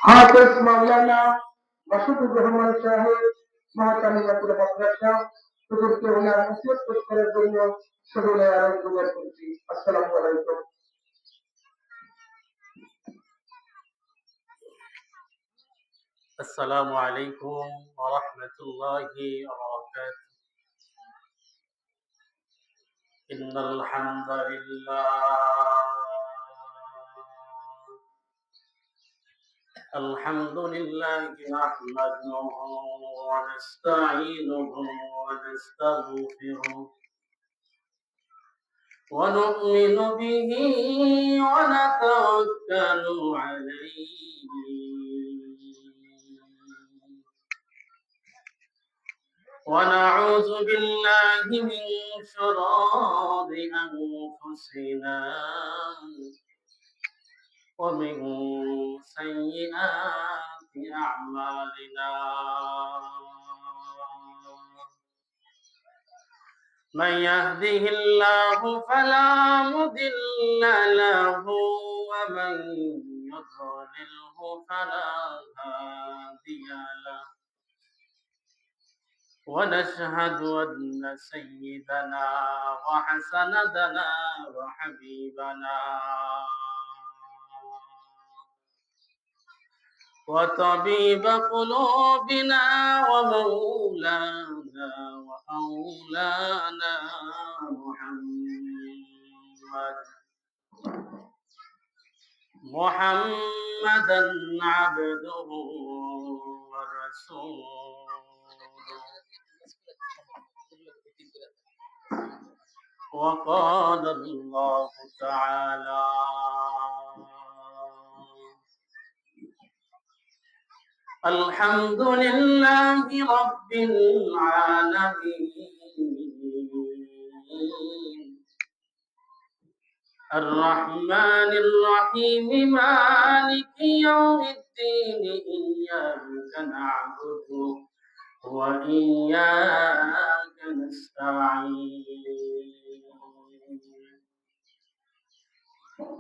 হাফেজ মাওলানা মাসুদুর রহমান সাহেব মহাকালীপুর মাদ্রাসা হুজুরকে ওনার নসিহত পেশ করার জন্য সকলে আয়োজন করছি। আসসালামু আলাইকুম। السلام عليكم ورحمة الله وبركاته. إن الحمد لله نحمده ونستعينه ونستغفره ونؤمن به ونتوكل عليه ونعوذ بالله من شرور أنفسنا ومن سيئات أعمالنا من يهده الله فلا مضل له ومن يضلله فلا هادي له ونشهد أن سيدنا وحسندنا وحبيبنا وطبيب قلوبنا ومولانا وأولانا محمدا عبده ورسوله وقال الله تعالى الحمد لله رب العالمين الرحمن الرحيم مالك يوم الدين إياك نعبد وإياك نستعين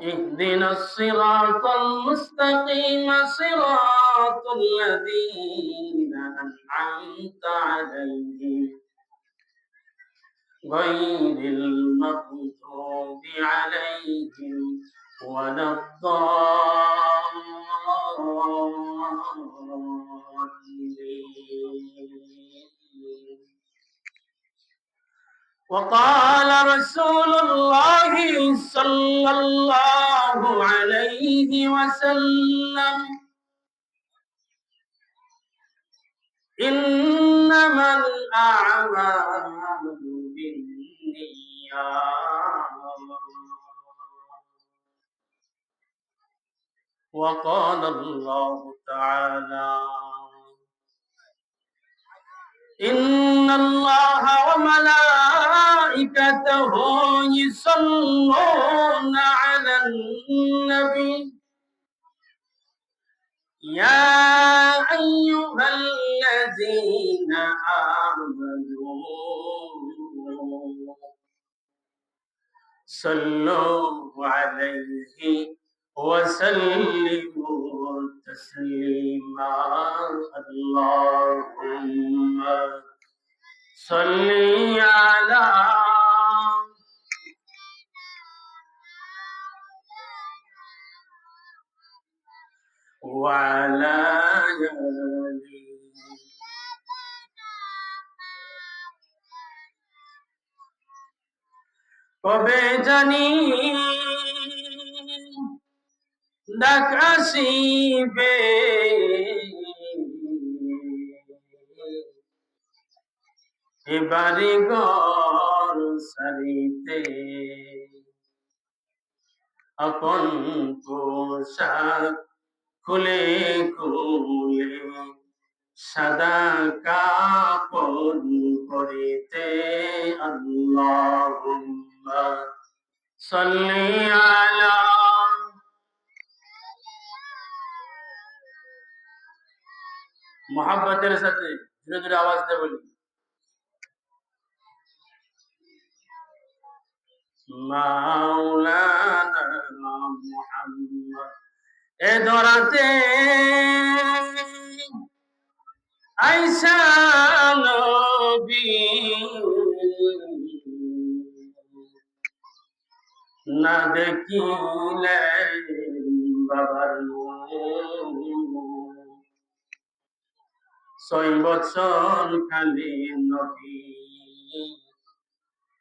اهدنا الصراط المستقيم صراط الذين أنعمت عليهم غير المغضوب عليهم ولا الضالين. وقال رسول الله صلى الله عليه وسلم إنما الأعمال بالنيات. وقال الله تعالى إن الله وملائكته يصلون على النبي يا أيها الذين آمنوا صلوا عليه وسلموا تسليما اللهم صل على وعلى آله কবে জানি ডাক আসিবে এবারে ঘর সারিতে আপন পোশাক খুলে খুলে সাদা কাপড় পরিতে আল্লাহুম্মা সাল্লি আলা মোহাব্বতের সাথে ধীরে ধীরে আওয়াজ দিয়ে বলি মাওলানা মুহাম্মদ এ ধরাতে আইসা নবী না দেখিলে বাবার মুখ। 6 বছর খালি নবী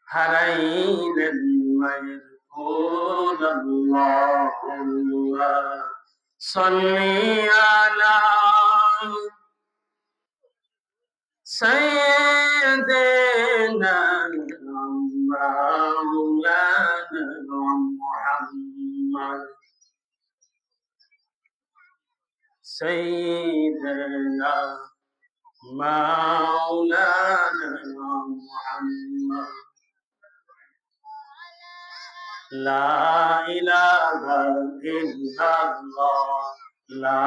হারাইলেন মায়ের কোল। আল্লাহুম্মা সাল্লি আলা সাইয়্যিদিনা মাওলানা মুহাম্মদ সাইয়্যিদিনা মাওলানা মুহাম্মদ। লা ইলাহা ইল্লাল্লাহ, লা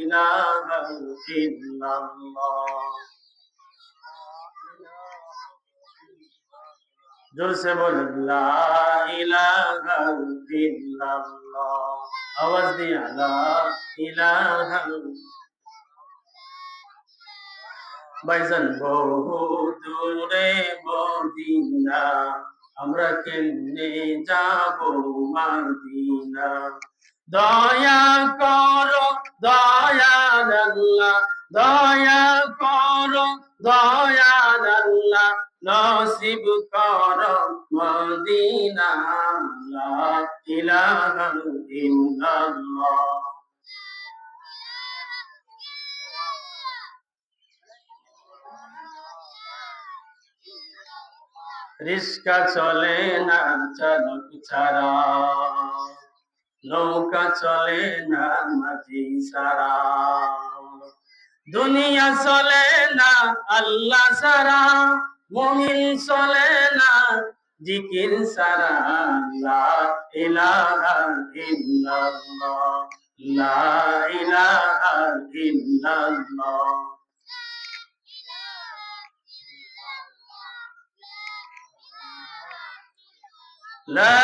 ইলাহা ইল্লাল্লাহ। जोर से बोल ला इलाहा इल्लल्लाह। आवाज दिया ला इलाहा। ভাইজান বহু দূরে মদিনা, আমরা কেমনে যাব মদিনা। দয়া করো দয়াল আল্লাহ, দয়া করো দয়াল আল্লাহ, নসিব করো মদিনা। লা ইলাহা ইল্লাল্লাহ। রিস্কা চলে না চালক ছাড়া, নৌকা চলে না মাঝি ছাড়া, দুনিয়া চলে না আল্লাহ ছাড়া, মুমিন চলে না জিকির ছাড়া। লা ইলাহা ইল্লাল্লাহ, লা ইলাহা ইল্লাল্লাহ। لا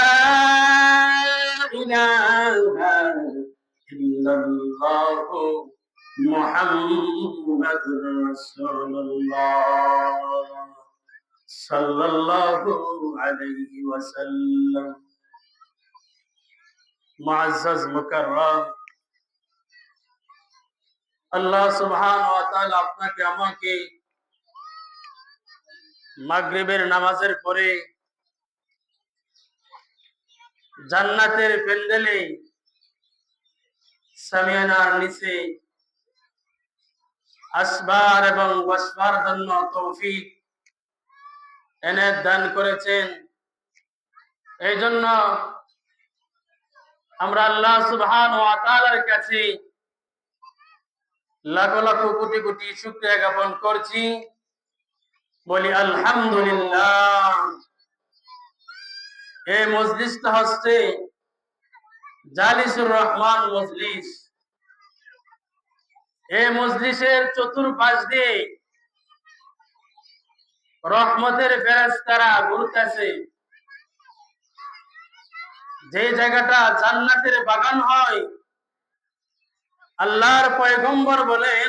إله إلا الله محمد رسول الله صلى الله عليه وسلم। معزز মুকাররম, আল্লাহ সুবহানাহু ওয়া তাআলা আপনাকে আমাকে মাগরিবের নামাজের পরে জান্নাতের প্যান্ডেলে সামিয়ানার নিচে আসবার এবং বসবার জন্য তৌফিক এনে দান করেছেন। এই জন্য আমরা আল্লাহ সুবহানাহু ওয়া তাআলার কাছে লাখ লাখ কোটি কোটি শুকরিয়া জ্ঞাপন করছি। বলি আলহামদুলিল্লাহ। এই মজলিসটা হচ্ছে জালিসুর রহমান মজলিস। এই মজলিসের চতুর্পাশ দিয়ে রহমতের ফেরেশতারা ঘুরতেছে। যে জায়গাটা জান্নাতের বাগান হয়, আল্লাহর পয়গম্বর বলেন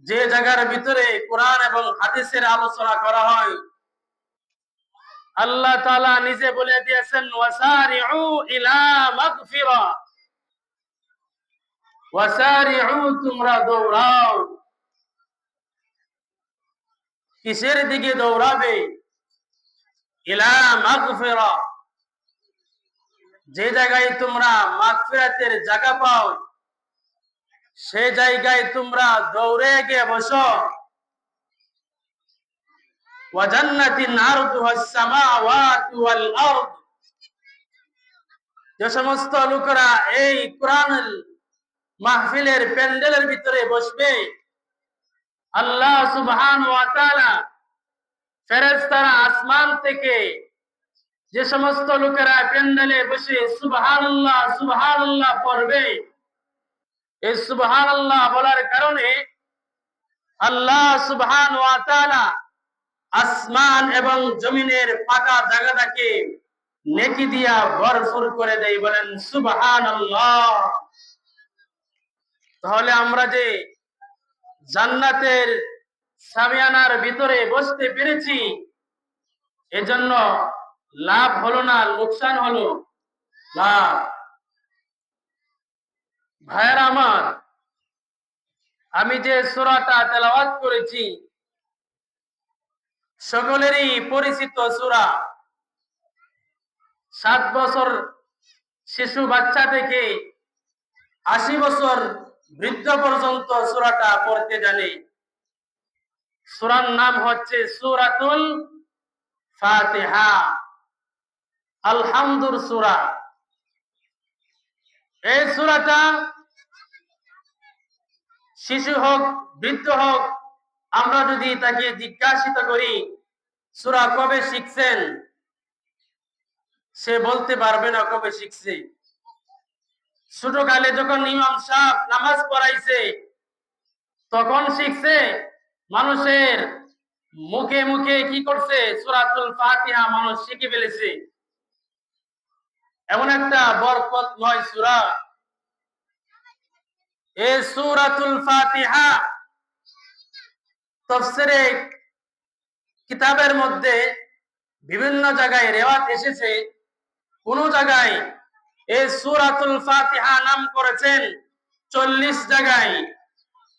যে জায়গার ভিতরে কোরআন এবং হাদিসের আলোচনা করা হয়, আল্লাহ তাআলা নিজে বলে দিয়েছেন ওয়াসারিউ ইলা মাগফিরা, ওয়াসারিউ তোমরা দৌড়াও। কিসের দিকে দৌড়াবে? ইলা মাগফিরা, যে জায়গায় তোমরা মাগফিরাতের জায়গা পাও, সে জায়গায় তোমরা দৌড়ে গিয়ে বসো। ওয়া জান্নাতিন আরদুহাস সামাওয়াতু ওয়াল আরদ, যে সমস্ত লোকেরা এই কোরআন মাহফিলের প্যান্ডেলের ভিতরে বসবে, আল্লাহ সুবহানাহু ওয়া তাআলা ফেরেশতারা আসমান থেকে যে সমস্ত লোকেরা প্যান্ডেলে বসে সুবহানাল্লাহ সুবহানাল্লাহ পড়বে, এই সুবহানাল্লাহ বলার কারণে আল্লাহ সুবহানাহু ওয়া তাআলা আসমান এবং জমিনের পাকা জায়গাটাকে নেকি দিয়া ভরপুর করে দেয়। বলেন সুবহানাল্লাহ। তাহলে আমরা যে জান্নাতের সামিয়ানার ভিতরে বসতে পেরেছি, এজন্য লাভ হলো না, লোকসান হলো লাভ। ভাইয়েরা আমার, আমি যে সূরাটা তেলাওয়াত করেছি সকলেরই পরিচিত সূরা। 7 বছর শিশু বাচ্চা থেকে 80 বছর বৃদ্ধ পর্যন্ত সূরাটা পড়তে জানে। সূরার নাম হচ্ছে সূরাতুল ফাতিহা, আলহামদুর সূরা। এই সূরাটা শিশু হোক বৃদ্ধ হোক, আমরা যদি তাকে জিজ্ঞাসিত করি সূরা কবে শিখছেন, সে বলতে পারবে না কবে শিখছে। ছোটকালে যখন ইমাম সাহেব নামাজ পড়াইছে তখন শিখছে, মানুষের মুখে মুখে কি করছে, সূরাতুল ফাতিহা মানুষ শিখে ফেলেছে। এমন একটা বরকতময় সূরা এই সূরাতুল ফাতিহা। তাফসীরে কিতাবের মধ্যে বিভিন্ন জায়গায় রিওয়ায়াত এসেছে, কোন জায়গায় এই সূরাতুল ফাতিহা নাম করেছেন 40 জায়গায়,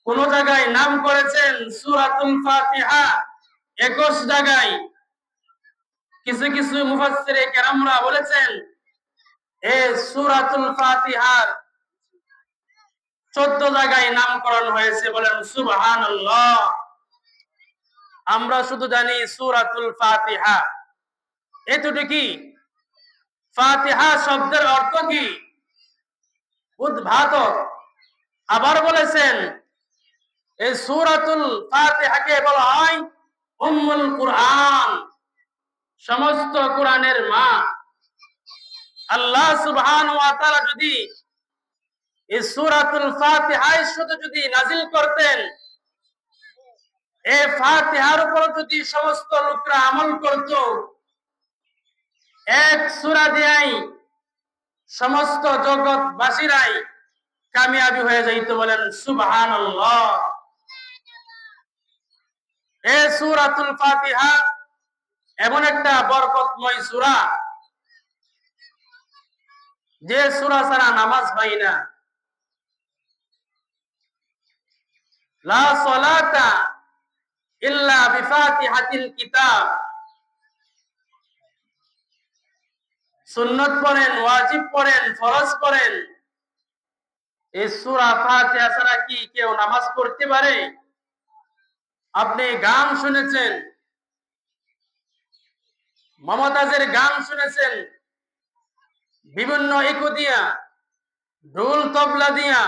কোন জায়গায় নাম করেছেন সূরাতুল ফাতিহা 21 জায়গায়। কিছু কিছু মুফাসসিরে কেরামরা বলেছেন এই সূরাতুল ফাতিহার 14 জায়গায় নামকরণ হয়েছে। বলেন সুবহানাল্লাহ। আমরা শুধু জানি সূরাতুল ফাতিহা, এতটুকুই। ফাতিহা শব্দের অর্থ কি? উদ্ঘাটক। আবার বলেছেন এই সূরাতুল ফাতিহাকে বলা হয় উম্মুল কুরআন, সমস্ত কোরআনের মা। আল্লাহ সুবহানাহু ওয়া তাআলা যদি এই সূরাতুল ফাতিহায় শুধু যদি নাজিল করতেন, এই ফাতিহার উপর যদি সমস্ত লোকরা আমল করত, এক সূরা দিয়েই সমস্ত জগৎবাসীরাই কামিয়াবি হয়ে যাইত। বলেন সুবহানাল্লাহ। এই সূরাতুল ফাতিহা এমন একটা বরকতময় সূরা, যে সূরা ছাড়া নামাজ হয় না। লা সালাতা ইল্লা বিফাতিহাতিল কিতাব। সুন্নত পড়েন, ওয়াজিব পড়েন, ফরজ পড়েন, এই সূরা ফাতিহা ছাড়া কি কেউ নামাজ পড়তে পারে? আপনি গান শুনেছেন, মমতাজের গান শুনেছেন, বিভিন্ন ইকো দিয়া, ঢোল তবলা দিয়া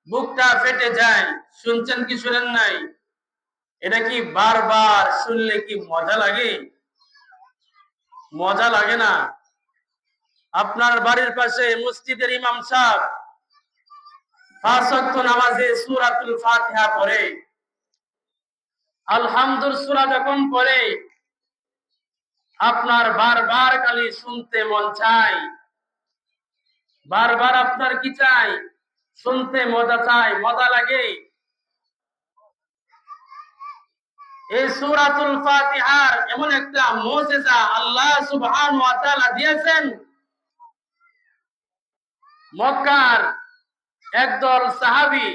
বুকটা ফেটে যায়, শুনছেন কি শুনেন নাই? এটা কি বারবার শুনলে কি মজা লাগে? মজা লাগে না। আপনার বাড়ির পাশে মসজিদের ইমাম সাহেব 5 ওয়াক্ত নামাজে সূরাতুল ফাতিহা পড়ে, আলহামদুর সূরা যখন পড়ে, আপনার বারবার খালি শুনতে মন চায়, বারবার আপনার কি চাই? শুনতে মজা চাই, মজা লাগে। এই সূরাতুল ফাতিহার এমন একটা মুজিজা আল্লাহ সুবহানাহু ওয়া তাআলা দিয়েছেন। মক্কার একদল সাহাবী,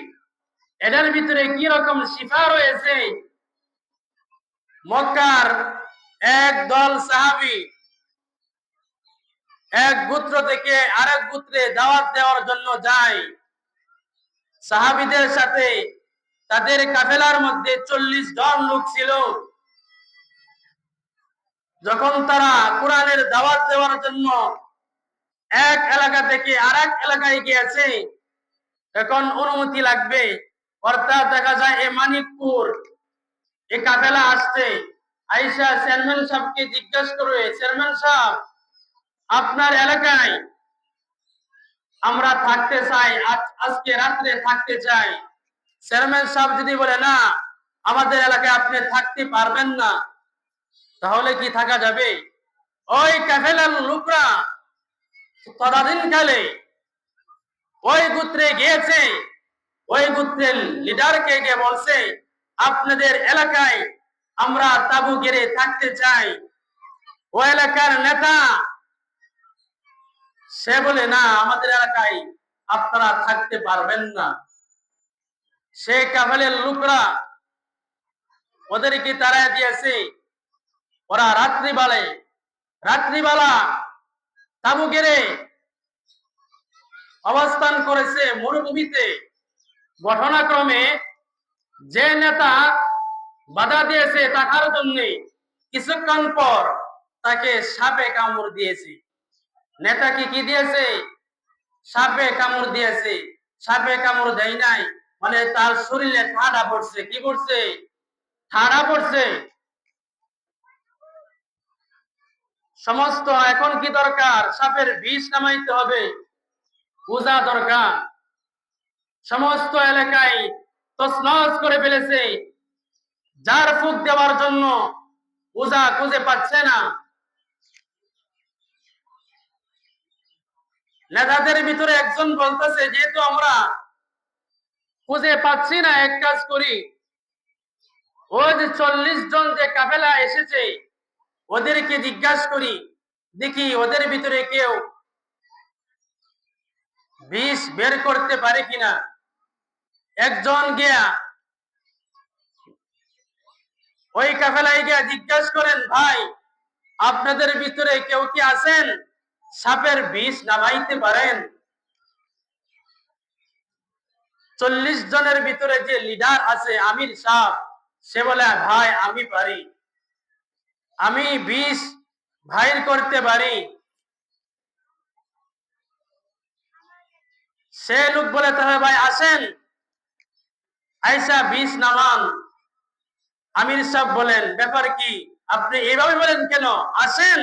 এদের ভিতরে কি রকম শিফা রয়েছে। মক্কার একদল সাহাবী এক গোত্র থেকে আরেক গোত্রে দাওয়াত দেওয়ার জন্য যায়। সাহাবীদের সাথে তাদের কাফেলার মধ্যে 40 জন লোক ছিল। যখন তারা কোরআনের দাওয়াত দেওয়ার জন্য এক এলাকা থেকে আরেক এলাকায় গিয়েছে, এখন অনুমতি লাগবে। অর্থাৎ দেখা যায় এ মানিকপুর, এ কাফেলা আসছে, আয়েশা চেয়ারম্যান সাহেবকে জিজ্ঞাসা করে, চেয়ারম্যান সাহেব আপনার এলাকায় আমরা থাকতে চাই, আজকে রাত্রে থাকতে চাই। চেয়ারম্যান সাহেব যদি বলে না, আমাদের এলাকায় আপনি থাকতে পারবেন না, তাহলে কি থাকা যাবে? ওই কাফেলার লোকরা তদানীন কালে ওই গোত্রে গিয়েছে, ওই গোত্রের লিডারকে গিয়ে বলছে, আপনাদের এলাকায় আমরা তাবু গেড়ে থাকতে চাই। ওই এলাকার নেতা সে বলে, না, আমাদের এলাকায় আপনারা থাকতে পারবেন না। সে কাফেলের লোকরা ওদেরকে তাড়ায় দিয়েছে। ওরা রাত্রিবেলা তাবু গেড়ে অবস্থান করেছে মরুভূমিতে। ঘটনাক্রমে যে নেতা বাধা দিয়েছে থাকার জন্য, কিছুক্ষণ পর তাকে সাপে কামড় দিয়েছে। নেতাকে কি দিয়েছে? সাপে কামড় দিয়েছে। সাপে কামড় দেয় নাই, মানে তার শরীরে ঠাডা পড়ছে। কি পড়ছে? ঠাডা পড়ছে। সমস্ত এখন কি দরকার? সাপের বিষ নামাইতে হবে, পূজা দরকার। সমস্ত এলাকায় তছনছ করে ফেলেছে। যার ফুক দেওয়ার জন্য পূজা খুঁজে পাচ্ছে না। নেতাদের ভিতরে একজন বলতেছে, যেহেতু আমরা খুঁজে পাচ্ছি না, এক কাজ করি, ওই যে 40 জন যে কাফেলা এসেছে ওদেরকে জিজ্ঞাসা করি, দেখি ওদের ভিতরে কেউ বিষ বের করতে পারে কিনা। একজন গিয়া ওই কাফেলায় গিয়া জিজ্ঞাসা করেন, ভাই, আপনাদের ভিতরে কেউ কি আছেন সাপের বিষ নামাইতে পারেন? 40 জনের ভিতরে যে লিডার আছে আমির সাহেব, সে বলে, ভাই, আমি পারি, আমি বিষ বাইর করতে পারি। সে লোক বলে, তাহলে ভাই আসেন, আইসা বিষ নামান। আমির সাহেব বলেন, ব্যাপার কি? আপনি এইভাবে বলেন কেন? আসেন,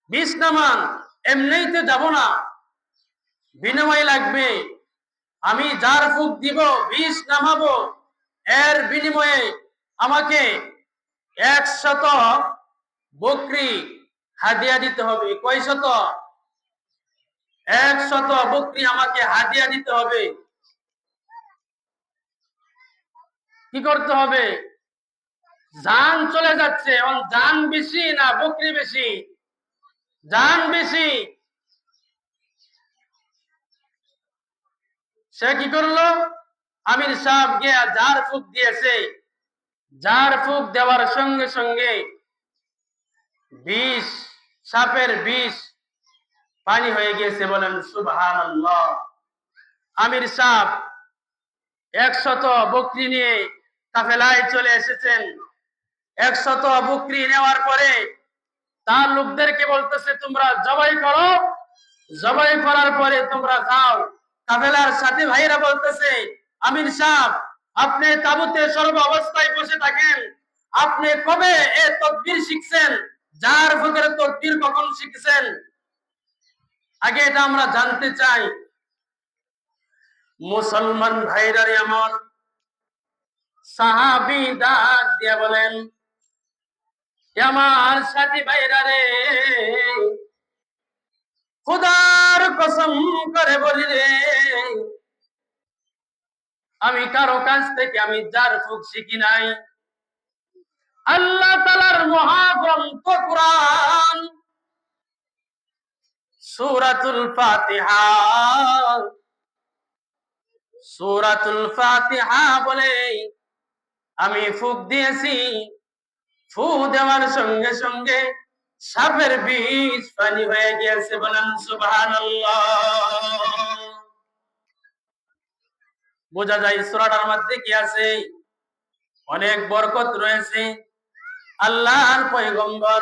বিষ নামান। এমনিতে যাব না, বিনিময় লাগবে। আমি যার ফুক দিব, বিষ নামাবো, এর বিনিময়ে আমাকে 100 বকরি হাদিয়া দিতে হবে। কয় শত? 100 বকরি আমাকে হাদিয়া দিতে হবে। কি করতে হবে? জান চলে যাচ্ছে, জান বেশি না বকরি বেশি? জান বেশি। সে কি করলো? আমির সাহেব গিয়া জার ফুক দিয়েছে। জার ফুক দেওয়ার সঙ্গে সঙ্গে বিষ, সাপের বিষ পানি হয়ে গিয়েছে। বলেন সুবহানাল্লাহ। আমির সাহেব 100 বকরি নিয়ে কাফেলায় চলে এসেছেন। 100 বকরি নেওয়ার পরে তার লোকদেরকে বলতেছে, তোমরা জবাই করো, জবাই করার পরে তোমরা খাও। কাফেলার সাথী ভাইরা বলতেছে, আমির সাহেব, আপনি তাবুতে সর্ব অবস্থায় বসে থাকেন, আপনি কবে এ তকবীর শিখছেন? যার ফুকের তকবীর কখন শিখছেন? আগে এটা আমরা জানতে চাই। মুসলমান ভাইরা রে আমার, সাহাবী ডাক দিয়া বলেন, আমার সাথী ভাইরা রে, খোদার কসম করে বলি রে, আমি কারো কাছ থেকে আমি জার ফুক শিখি নাই। আল্লাহ তাআলার মহাগ্রন্থ কুরআন সূরাতুল ফাতিহা, সূরাতুল ফাতিহা বলে আমি ফুক দিয়েছি, ফু দেওয়ার সঙ্গে সঙ্গে সাপের বিষ পানি হয়ে গিয়েছে। বলেন সুবহানাল্লাহ। বোঝা যায় সূরাটার মধ্যে কি আছে? অনেক বরকত রয়েছে। আল্লাহর পয়গম্বর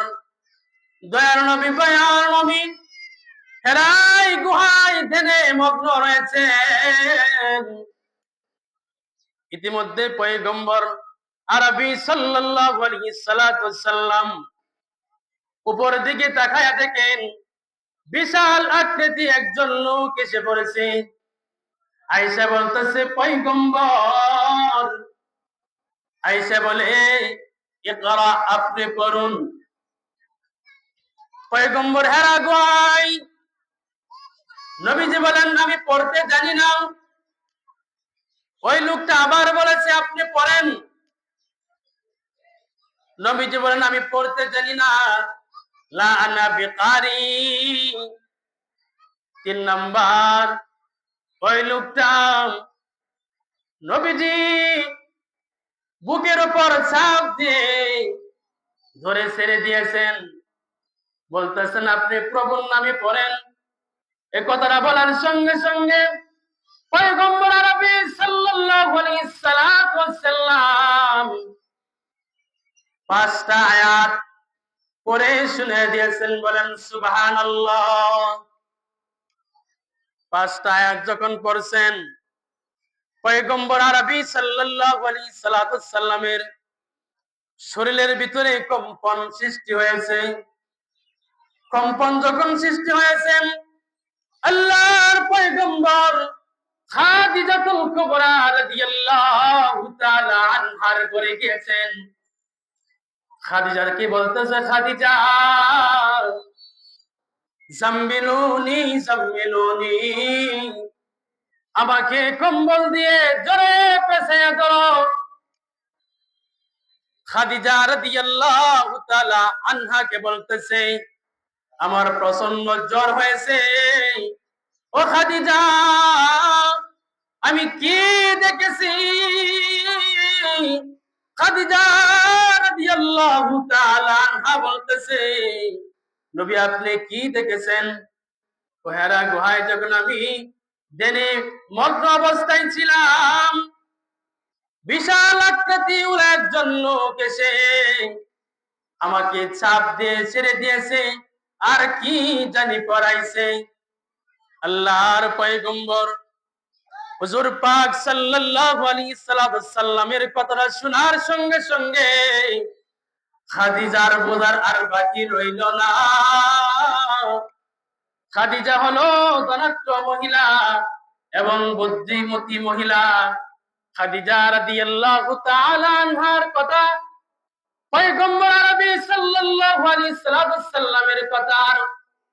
দয়ার নবী, দয়ার নবী হেরাই গুহায় ধ্যানে মগ্ন রয়েছেন। ইতিমধ্যে পয়গম্বর আরবি সাল্লাল্লাহু আলাইহি সাল্লাম উপর দিকে তাকায়া দেখেন, বিশাল আকৃতি একজন লোক এসে পড়েছে। আয়েশা বলতেছে, পয়গম্বর। আয়েশা বলে, ইকরা, আপনি পড়ুন। পয়গম্বর হেরা গুহায়। নবীজি বলেন, আমি পড়তে জানি না। ওই লোকটা আবার বলেছে আপনি পড়েন। নবীজি বলেন আমি পড়তে জানি না, লা আনা বিকারি। 3 নাম্বার, ওই লোকটা নবীজি বুকের উপর চাপ দিয়ে ধরে ছেড়ে দিয়েছেন, বলতেছেন আপনি প্রভুর নামে পড়েন। এ কথাটা বলার সঙ্গে সঙ্গে পয়গম্বর আরবি সাল্লাল্লাহু আলাইহি সাল্লাম 5টা আয়াত পড়ে শুনে দিয়েছেন, বলেন সুবহানাল্লাহ। 5টা আয়াত যখন পড়ছেন, পয়গম্বর আরবি সাল্লাল্লাহু আলাইহি সাল্লামের শরীরের ভিতরে কম্পন সৃষ্টি হয়েছে। কম্পন যখন সৃষ্টি হয়েছে, আল্লাহর পয়গম্বর খাদিজাতুল কুবরা রাদিয়াল্লাহু তাআলা আনহার ঘরে গিয়েছেন। খাদিজার কি বলতেছে, খাদিজা জাম্মিলুনি জাম্মিলুনি, আমাকে কম্বল দিয়ে জোরে পেঁচিয়ে ধরো। খাদিজা রাদিয়াল্লাহু তাআলা আনহাকে বলতেছে আমার প্রচন্ড জ্বর হয়েছে, ও খাদিজা আমি কি দেখেছি। খাদিজা রাদিয়াল্লাহু তাআলা আনহা বলতেছে নবী আপনি কি দেখেছেন। হেরা গুহায় যখন আমি দেনে মগ্ন অবস্থায় ছিলাম, বিশাল আকৃতি একজন লোক এসে আমাকে চাপ দিয়ে ছেড়ে দিয়েছে, আর কি জানি পড়াইছে। আল্লাহর পয়গম্বর হুজুর পাক সাল্লাল্লাহু আলাইহি সাল্লামের কথাটা শোনার সঙ্গে সঙ্গে খাদিজার বোঝার আর বাকি রইল না। খাদিজা হলো ধনাঢ্য মহিলা এবং বুদ্ধিমতী মহিলা। খাদিজা রাদিয়াল্লাহু তাআলা আনহার কথা পয়গম্বর আরবি সাল্লাল্লাহু আলাইহি সাল্লামের কথা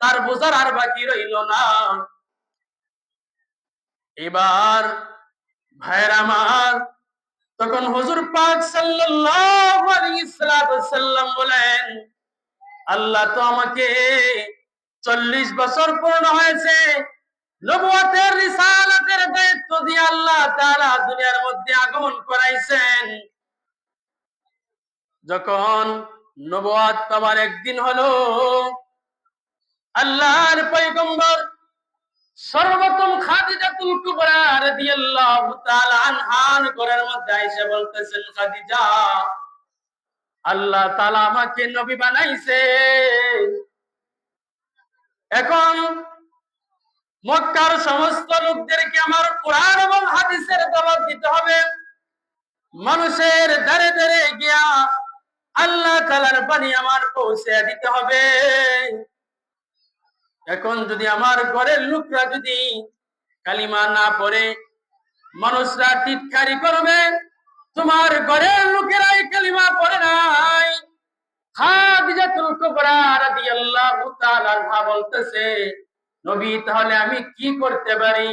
তার বোঝার আর বাকি রইল না। এবার ভাইয়ের আমার, তখন হুজুর পাক সাল্লাল্লাহু আলাইহি সাল্লাম বলেন আল্লাহ তো আমাকে 40 বছর পূর্ণ হয়েছে নবুয়তের রিসালাতের দায়িত্ব দিয়ে আল্লাহ তাআলা দুনিয়ার মধ্যে আগমন করাইছেন। যখন নবুয়ত পাওয়ার একদিন হলো, আল্লাহর পয়গম্বর সর্বপ্রথম খাদিজাতুল কুবরা রাদিয়াল্লাহু তাআলা আনহার ঘরের মধ্যে আয়েশা বলতেছেন খাদিজা আল্লাহ তাআলা আমাকে নবী বানাইছে, এখন মক্কার সমস্ত লোকদেরকে আমার কোরআন এবং হাদিসের দাওয়াত দিতে হবে। মানুষের দ্বারে দ্বারে গিয়া আল্লাহ তাআলার বাণী আমার পৌঁছে দিতে হবে। এখন যদি আমার ঘরের লোকরা যদি কালিমা না পড়ে, মানুষরা টিটকারি করবে তোমার ঘরের লোকেরাই কালিমা পড়ে নাই। খাদিজাতুল কুবরা রাদিয়াল্লাহু তাআলা আনহা বলতেছে নবী তাহলে আমি কি করতে পারি।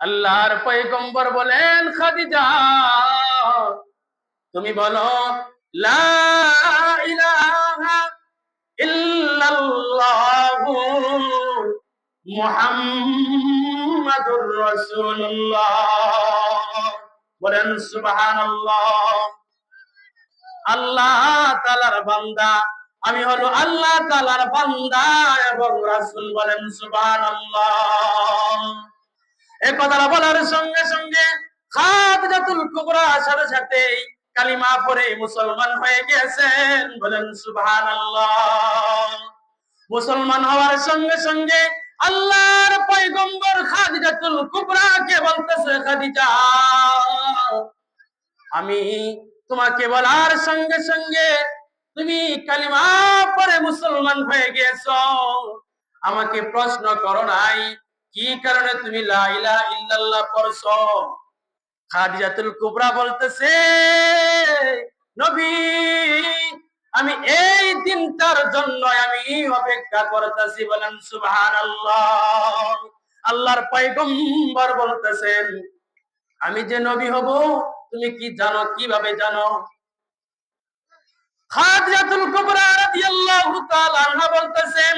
আল্লাহর পয়গম্বর বলেন খাদিজা তুমি বলো লা ইলাহা ইল্লাল্লাহু মুহাম্মাদুর রাসূলুল্লাহ, বলেন সুবহানাল্লাহ। আল্লাহ তাআলার বান্দা, আমি হলো আল্লাহ তাআলার বান্দা এবং রাসূল, বলেন সুবহানাল্লাহ। এই কথাটা বলার সঙ্গে সঙ্গে খাদিজাতুল কুবরা সাথে সাথে কালিমা পড়ে মুসলমান হয়ে গেছেন, বলেন সুবহানাল্লাহ। মুসলমান হওয়ার সঙ্গে সঙ্গে আল্লাহর পয়গম্বর খাদিজাতুল কুবরাকে বলতেছে খাদিজা আমি তোমাকে বলার সঙ্গে সঙ্গে তুমি কালিমা পড়ে মুসলমান হয়ে গেছো, আমাকে প্রশ্ন করো নাই কি কারণে তুমি লা ইলাহা ইল্লাল্লাহ পড়ছো। খাদিজাতুল কুবরা বলতেছে নবী আমি এই দিনটার জন্য আমি অপেক্ষা করতেছি, বলেন সুবহানাল্লাহ। আল্লাহর পয়গম্বর বলতেছেন আমি যে নবী হব তুমি কি জানো? কিভাবে জানো? খাদিজাতুল কুবরা রাদিয়াল্লাহু তাআলা আনহা বলতেছেন,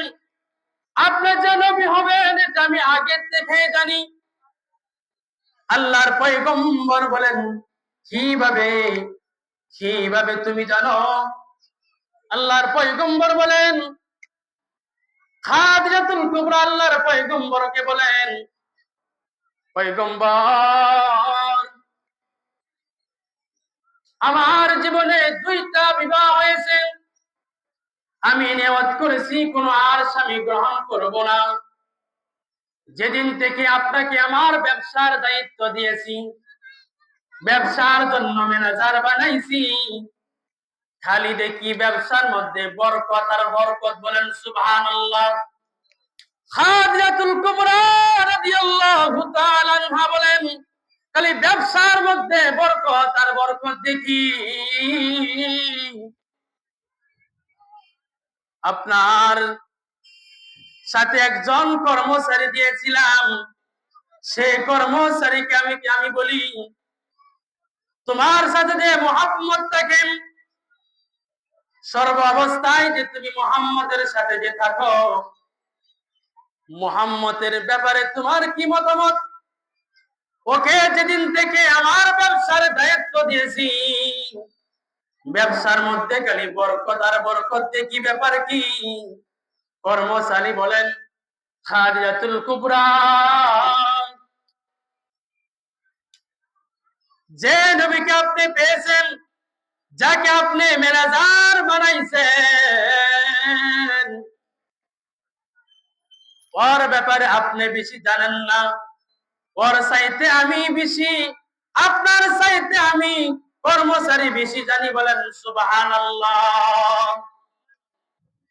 আপনি যে নবী হবেন এটা আমি আগে থেকে জানি। আল্লাহর পয়গম্বর বলেন, কিভাবে কিভাবে তুমি জানো? আল্লাহর পয়গম্বর বলেন, খাদিজাতুল কুবরা আল্লাহর পয়গম্বরকে বলেন, পয়গম্বর, আমার জীবনে 2টা বিবাহ হয়েছে, আমি নিয়ত করেছি কোন আর স্বামী গ্রহণ করব না। যেদিন থেকে আপনাকে আমার ব্যবসার দায়িত্ব দিয়েছি, ব্যবসার জন্য ম্যানেজার বানাইছি, খালি দেখি ব্যবসার মধ্যে বরকত আর বরকত। বলেন সুবহানাল্লাহ। খাদিজাতুল কুবরা রাদিয়াল্লাহু তাআলা আনহা বলেন, খালি ব্যবসার মধ্যে বরকত আর বরকত দেখি। আপনার সাথে একজন কর্মচারী দিয়েছিলাম, সেই কর্মচারীকে আমি বলি, তোমার সাথে যে মুহাম্মদ থাকেন, সর্ব অবস্থায় যে তুমি মুহাম্মদের সাথে যে থাকো, মুহাম্মদের ব্যাপারে তোমার কি মতামত? ওকে যেদিন থেকে আমার ব্যবসার দায়িত্ব দিয়েছি, ব্যবসার মধ্যে খালি বরকত আর বরকত দেখি, ব্যাপার কি? কর্মচারী বলেন, খাদিজাতুল কুবরা, যে নবীকে আপনি পেয়েছেন, যাকে আপনি ম্যানেজার বানাইছেন, ওর ব্যাপারে আপনি বেশি জানেন না। ওর চাইতে আমি বেশি, আপনার চাইতে আমি কর্মচারী বেশি জানি। বলেন সুবহানাল্লাহ।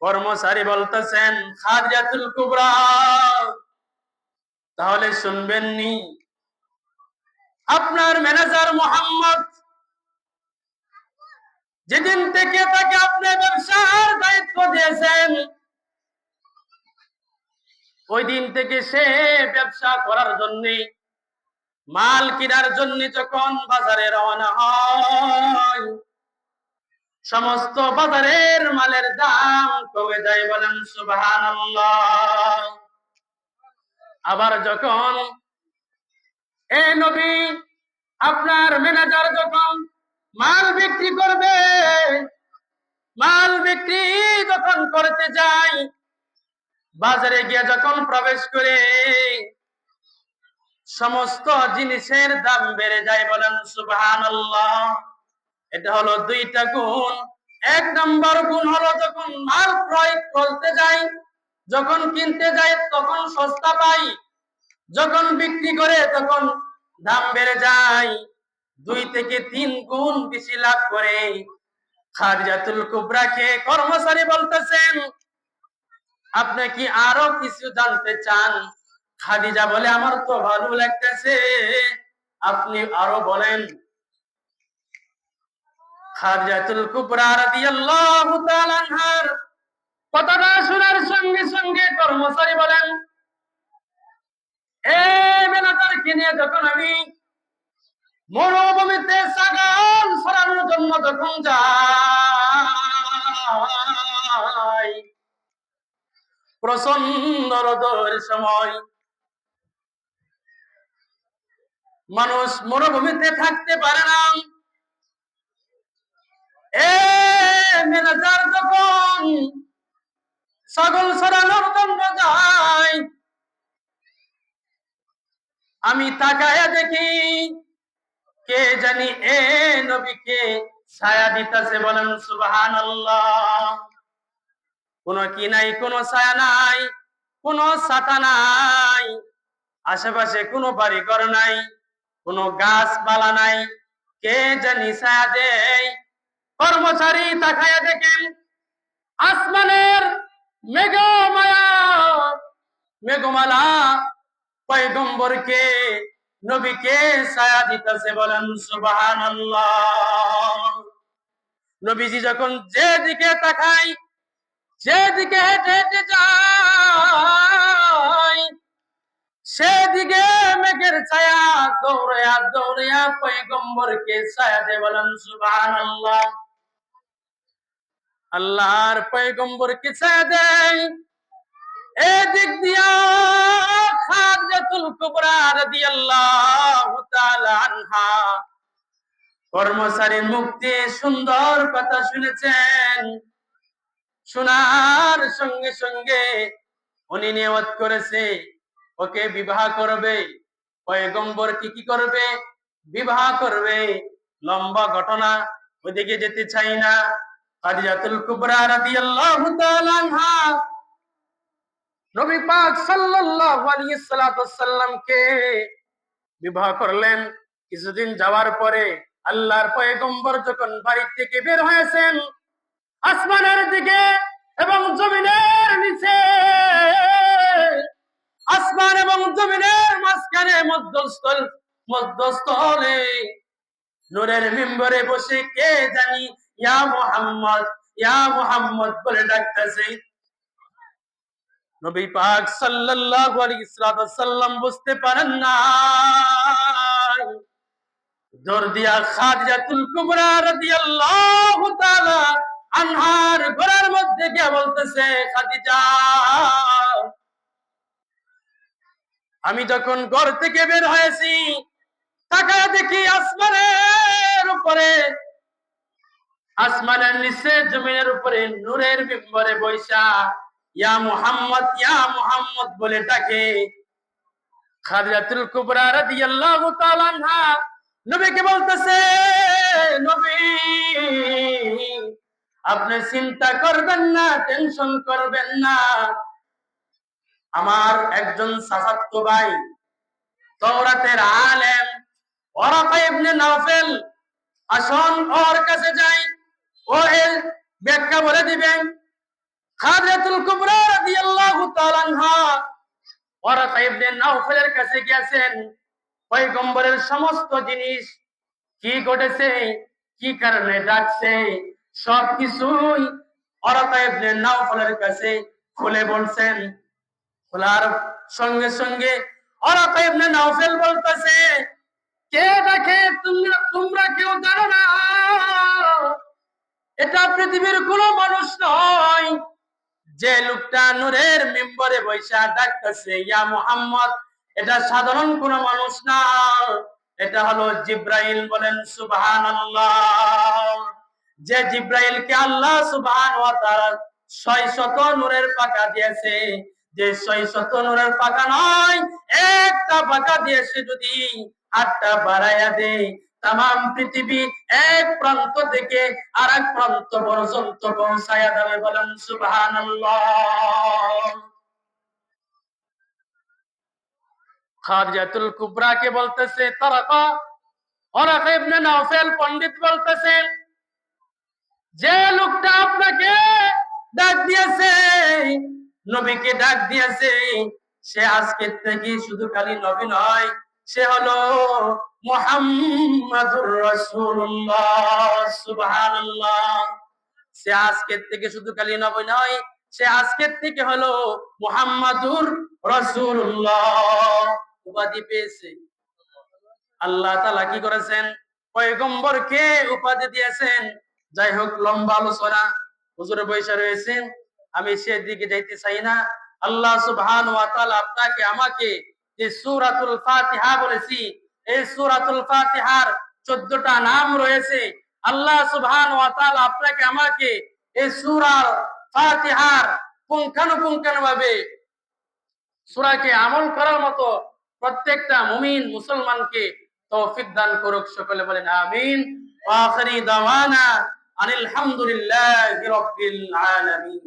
কর্মচারী বলতেছেন, খাদিজাতুল কুবরা, তাহলে শুনবেননি, আপনার ম্যানেজার মুহাম্মদ যেদিন থেকে তাকে আপনি ব্যবসার দায়িত্ব দিয়েছেন, ওই দিন থেকে সে ব্যবসা করার জন্য, মাল কেনার জন্য যখন বাজারে রওনা হয়, সমস্ত বাজারের মালের দাম কমে যায়। বলেন সুবহানাল্লাহ। আবার যখন এ নবী, আপনার ম্যানেজার যখন মাল বিক্রি করবে, মাল বিক্রি যখন করতে যায়, বাজারে গিয়ে যখন প্রবেশ করে, সমস্ত জিনিসের দাম বেড়ে যায়। বলেন সুবহানাল্লাহ। এটা হলো 2টা গুণ। 1 নম্বর গুণ হলো, যখন মাল ক্রয় করতে যাই, যখন কিনতে যাই তখন সস্তা পাই, যখন বিক্রি করে তখন দাম বেড়ে যায়। 2 থেকে 3 গুণ বেশি লাভ করে। খাদিজাতুল কুবরাকে কর্মচারী বলতেছেন, আপনি কি আরো কিছু জানতে চান? খাদিজা বলে, আমার তো ভালো লাগতেছে, আপনি আরো বলেন। খাদিজাতুল কুবরা রাদিয়াল্লাহু তাআলা আনহার কথাটা শোনার সঙ্গে সঙ্গে কর্মচারী বলেন, এই ম্যানেজারকে নিয়ে যখন আমি মরুভূমিতে ছাগল চরানোর জন্য যখন যাই, প্রচন্ড রোদের সময়, মানুষ মরুভূমিতে থাকতে পারে না, ম্যানেজার যখন ছাগল চরানোর জন্য যায়, আমি তাকায়া দেখি কে জানি এ নবীকে ছায়া দিতেছে। বলেন সুবহানাল্লাহ। কোন কি নাই, কোন ছায়া নাই, কোন ছাতা নাই, আশেপাশে কোনো বাড়িঘর নাই, কোনো গাছপালা নাই, কে জানি ছায়া দেয়। কর্মচারী তাকায়া দেখেন, আসমানের মেঘমায়া, মেঘমালা পয়গম্বরকে, নবীকে ছায়া দিতেছে। বলেন সুবহানাল্লাহ। নবীজি যখন যেদিকে তাকায়, যেদিকে হেঁটে হেঁটে যায়, সেদিকে মেঘের ছায়া দৌড়ায়া দৌড়ায়া পয়গম্বরকে ছায়া দে, বলেন সুবহানাল্লাহ। আল্লাহর পয়গম্বরকে ছায়া দেয়। এদিক দিয়া খাদিজাতুল কুবরা রাদিয়াল্লাহু তাআলা আনহা কর্মচারীর মুখ দিয়ে সুন্দর কথা শুনেছেন। শোনার সঙ্গে সঙ্গে উনি নিয়ত করেছে ওকে বিবাহ করবে। পয়গম্বর কি করবে? বিবাহ করবে। লম্বা ঘটনা, ওইদিকে যেতে চাই না। খাদিজাতুল কুবরা রাদিয়াল্লাহু তাআলা আনহা নবী পাক সাল্লাল্লাহু আলাইহি সাল্লামকে বিবাহ করলেন। কিছুদিন যাওয়ার পরে আল্লাহর পয়গম্বর যখন বাড়ি থেকে বের হয়েছেন, আসমানের দিকে এবং জমিনের নিচে, আসমান এবং জমিনের মাঝখানে মধ্যস্থলে নূরের মিম্বরে বসে কে জানি ইয়া মুহাম্মদ বলে ডাকতেছে। নবী পাক সাল্লাল্লাহু আলাইহি সাল্লাম বুঝতে পারেন না। দৌড় দিয়া খাদিজাতুল কুবরা রাদিয়াল্লাহু তাআলা আনহার ঘরের মধ্যে গিয়ে বলতেছে, খাদিজা, আমি যখন ঘর থেকে বের হয়েছি তাকায় দেখি আসমানের উপরে, আসমানের নিচে, জমিনের উপরে নূরের মিম্বরে বৈশা ইয়া মুহাম্মদ বলে ডাকে। খাদিজাতুল কুবরা রাদিয়াল্লাহু তাআলা আনহা নবীকে বলতেছে, নবী, আপনি চিন্তা করবেন না, টেনশন করবেন না। আমার একজন চাচাতো ভাই তাওরাতের আলেম ওরাকা ইবনে নাওফেল, আসুন ওর কাছে যাই, ও এর ব্যাখ্যা বলে দিবেন। খাদিজাতুল কুবরা রাদিয়াল্লাহু তাআলা আনহা ওরাকা ইবনে নাওফেলের কাছে গিয়েছেন। পয়গম্বরের সমস্ত জিনিস, কি ঘটেছে, কি কারণে ডাকছে, সবকিছুই ওরাকা ইবনে নাওফেলের কাছে খুলে বলছেন। খোলার সঙ্গে সঙ্গে ওরাকা ইবনে নাওফেল বলতেছে, কে ডাকে তোমরা কেউ জানো না? এটা পৃথিবীর কোন মানুষ নয়। যে লোকটা নূরের মিম্বরে বৈশা ডাকতেছে ইয়া মুহাম্মদ, এটা সাধারণ কোন মানুষ না, এটা হলো জিব্রাইল। বলেন সুবহানাল্লাহ। যে জিব্রাইলকে আল্লাহ সুবহানাহু ওয়া তাআলা 600 নূরের পাখা দিয়েছে, যে 600 নূরের পাখা নয়, একটা পাখা দিয়েছে, যদি হাতটা বাড়াইয়া দেয় তাম পৃথিবী এক প্রান্ত থেকে আর এক প্রান্ত পর্যন্ত পৌঁছায়া দেবে। বলেন সুবহানাল্লাহ। খাদিজাতুল কুবরাকে বলতেছে ওরাকা ইবনে নাওফেল পণ্ডিত বলতেছেন, যে লোকটা আপনাকে ডাক দিয়েছে, নবীকে ডাক দিয়েছে, সে আজকের থেকে শুধু খালি নবী নয়, সে হলো মুহাম্মাদুর রাসূলুল্লাহ। সুবহানাল্লাহ। সে আজকের থেকে শুধু খালি নবী নয়, সে আজকের থেকে হলো মুহাম্মাদুর রাসূলুল্লাহ উপাধি পেয়েছে। আল্লাহ তাআলা কি করেছেন? পয়গম্বরকে উপাধি দিয়েছেন। যাই হোক, লম্বা আলোচনা, হুজুর বৈশা রয়েছেন, আমি সেদিকে যাইতে চাই না। আল্লাহ সুবহানাহু ওয়া তাআলা আপনাকে আমাকে যে সূরাতুল ফাতিহা বলেছি, এই সূরাতুল ফাতিহার 14টা নাম রয়েছে। আল্লাহ সুবহানাহু ওয়া তাআলা আপনাকে আমাকে এই সূরা ফাতিহার পুঙ্খানুপুঙ্খানুভাবে সূরাকে আমল করার মতো প্রত্যেকটা মুমিন মুসলমানকে তৌফিক দান করুক। সকলে বলেন আমিন। ওয়া আখিরি দাওয়ানা আনিল হামদুলিল্লাহি রাব্বিল আলামিন।